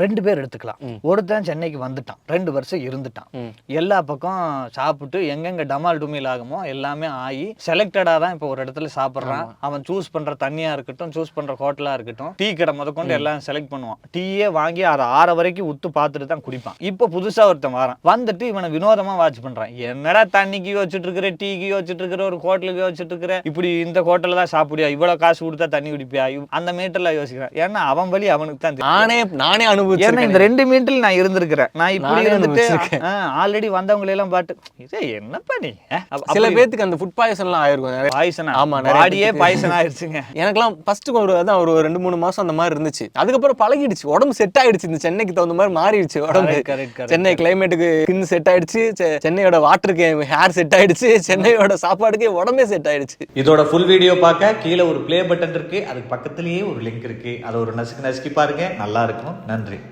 2 பேர் எடுத்துக்கலாம். ஒருத்தன் சென்னைக்கு வந்துட்டான், 2 வருஷம் இருந்துட்டான், எல்லா பக்கம் சாப்பிட்டு எங்கெங்க டமால் டுமில் ஆகுமோ எல்லாமே ஆகி செலக்டடா தான் இப்போ ஒரு இடத்துல சாப்பிட்றான். அவன் சூஸ் பண்ற தண்ணியா இருக்கட்டும், சூஸ் பண்ற ஹோட்டலா இருக்கட்டும், டீ கடை முதற்கொண்டு எல்லாம் செலக்ட் பண்ணுவான். டீயே வாங்கி அதை 6 வரைக்கும் உத்து பார்த்துட்டு தான் குடிப்பான். இப்போ புதுசா ஒருத்தன் வரான், வந்துட்டு இவனை வினோதமா வாட்ச் பண்றான். என்னடா தண்ணிக்கு வச்சுட்டு இருக்கிற, டீக்கு வச்சுட்டு இருக்கிற, ஒரு ஹோட்டலுக்கு வச்சுட்டு இருக்கிற, இப்படி இந்த ஹோட்டல்ல தான் சாப்பிடியா, இவ்வளவு காசு கொடுத்தா தண்ணி குடிப்பியா, அந்த மீட்டர்ல யோசிக்கிறான். ஏன்னா அவன் வழி அவனுக்கு தான் நானே ஏன்னா இந்த 2 மீட்டில் நான் இருந்திருக்கிறேன். நான் இப்படி இருந்துட்டு ஆல்ரெடி வந்தவங்களை எல்லாம் பாட்டு என்னப்பா நீ. சில பேருக்கு அந்த ஃபுட் பாய்சன்லாம் ஆயிருக்கும். பாய்சனா? ஆமா, பாடியே பாய்சன் ஆயிருச்சுங்க. எனக்கெல்லாம் ஃபர்ஸ்ட் ஒரு 2-3 மாசம் அந்த மாதிரி இருந்துச்சு. அதுக்கப்புறம் பழகிடுச்சு, உடம்பு செட் ஆயிடுச்சு. இந்த சென்னைக்கு தகுந்த மாதிரி மாறிடுச்சு உடம்பு. சென்னை கிளைமேட்டுக்கு ஸ்கின் செட் ஆயிடுச்சு, சென்னையோட வாட்டருக்கு ஹேர் செட் ஆயிடுச்சு, சென்னையோட சாப்பாடுக்கு உடம்பே செட் ஆயிடுச்சு. இதோட ஃபுல் வீடியோ பார்க்க கீழே ஒரு ப்ளே பட்டன் இருக்கு, அதுக்கு பக்கத்துலயே ஒரு லிங்க் இருக்கு. அதை ஒரு நசுக்கி பாருங்க, நல்லா இருக்கும். நன்றி.